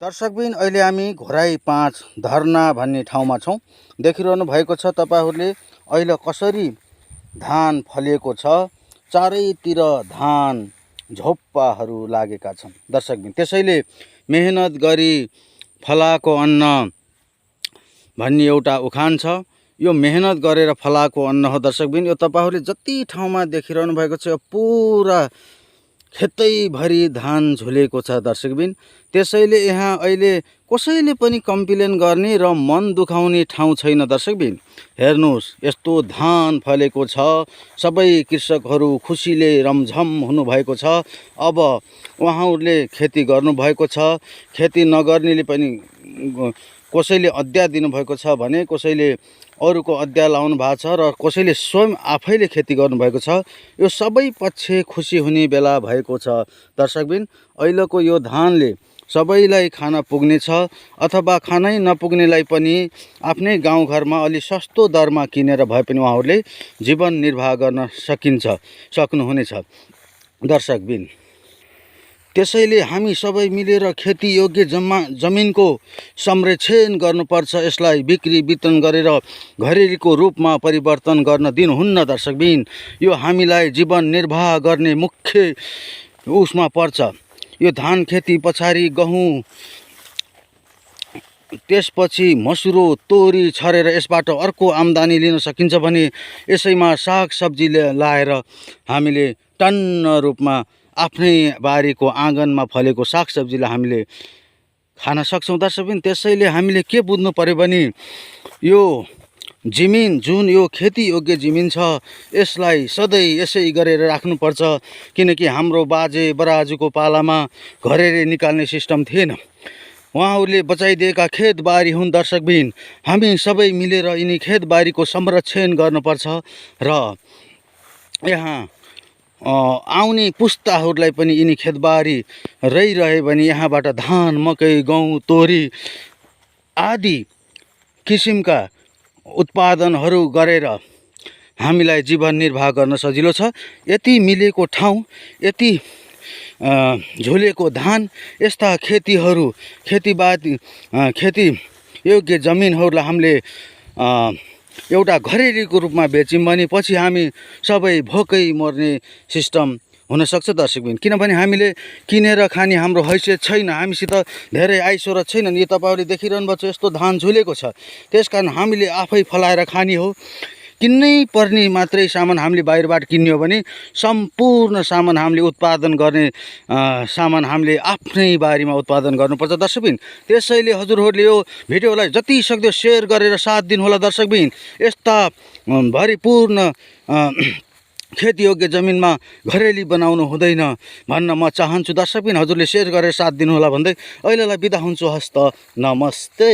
दर्शकबिन अहिले हामी घोराई 5 धर्ना भन्ने ठाउँमा छौँ। देखिरहनु भएको छ तपाईहरूले अहिले कसरी धान फलेको छ। चारैतिर धान झोप्पाहरू लागेका छन् दर्शकबिन। त्यसैले मेहनत गरी फलाएको अन्न भन्ने एउटा उखान छ। यो मेहनत गरेर फलाएको अन्न हो दर्शकबिन। यो तपाईहरूले जति ठाउँमा देखिरहनु भएको छ यो पुरा खेतैभरि धान झुलेको छ दर्शकबिन। त्यसैले यहाँ अहिले कसैले पनि कम्प्लेन गर्ने र मन दुखाउने ठाउँ छैन दर्शकबिन। हेर्नुहोस् यस्तो धान फलेको छ, सबै कृषकहरू खुसीले रमझम हुनुभएको छ। अब उहाँहरूले खेती गर्नुभएको छ। खेती नगर्नेले पनि कसैले अद्या दिनुभएको छ भने कसैले अरूको अद्या लाउनु भएको छ र कसैले स्वयं आफैले खेती गर्नुभएको छ। यो सबै पक्ष खुसी हुने बेला भएको छ दर्शकबिन। अहिलेको यो धानले सबैलाई खान पुग्नेछ अथवा खानै नपुग्नेलाई पनि आफ्नै गाउँघरमा अलि सस्तो दरमा किनेर भए पनि उहाँहरूले जीवन निर्वाह गर्न सक्नुहुनेछ दर्शकबिन। त्यसैले हामी सबै मिलेर खेती योग्य जमिनको संरक्षण गर्नुपर्छ। यसलाई बिक्री वितरण गरेर घरेरीको रूपमा परिवर्तन गर्न दिनुहुन्न दर्शकबिन। यो हामीलाई जीवन निर्वाह गर्ने मुख्य उसमा पर्छ। यो धान खेती पछाडि गहुँ, त्यसपछि मसुरो तोरी छरेर यसबाट अर्को आम्दानी लिन सकिन्छ भने यसैमा सागसब्जी लाएर हामीले टन्न रूपमा आफ्नै बारीको आँगनमा फलेको सागसब्जीलाई हामीले खान सक्छौँ दर्शकबिन। त्यसैले हामीले के बुझ्नु पर्यो भने यो जमिन जुन यो खेती योग्य जमिन छ यसलाई सधैँ यसै गरेर राख्नुपर्छ। किनकि हाम्रो बाजे बराजुको पालामा घरेरी निकाल्ने सिस्टम थिएन। उहाँहरूले बचाइदिएका खेतबारी हुन् दर्शकबिन। हामी सबै मिलेर यिनी खेतबारीको संरक्षण गर्नुपर्छ र यहाँ आउने पुस्ताहरूलाई पनि यिनी खेतबारी रहिरहे भने यहाँबाट धान, मकै, गहुँ, तोरी आदि किसिमका उत्पादनहरू गरेर हामीलाई जीवन निर्वाह गर्न सजिलो छ। यति मिलेको ठाउँ, यति झुलेको धान, यस्ता खेती योग्य जमिनहरूलाई हामीले एउटा घरेरीको रूपमा बेच्यौँ भने पछि हामी सबै भोकै मर्ने सिस्टम हुनसक्छ दर्शकबिन। किनभने हामीले किनेर खाने हाम्रो हैसियत छैन, हामीसित धेरै आइसोरत छैनन्। यो तपाईँहरूले देखिरहनु भएको छ यस्तो धान झुलेको छ। त्यसकारण हामीले आफै फलाएर खाने हो। किन्नै पर्ने मात्रै सामान हामीले बाहिरबाट किन्ने हो भने सम्पूर्ण सामान हामीले उत्पादन गर्ने सामान हामीले आफ्नै बारीमा उत्पादन गर्नुपर्छ दर्शकबिन। त्यसैले हजुरहरूले यो भिडियोलाई जति सक्दो सेयर गरेर साथ दिनुहोला दर्शकबिन। यस्ता भरिपूर्ण खेती योग्य जमिनमा घरेली बनाउनु हुँदैन भन्न म चाहन्छु दर्शकबिन। हजुरले सेयर गरेर साथ दिनुहोला भन्दै अहिलेलाई बिदा हुन्छु। हस्त नमस्ते।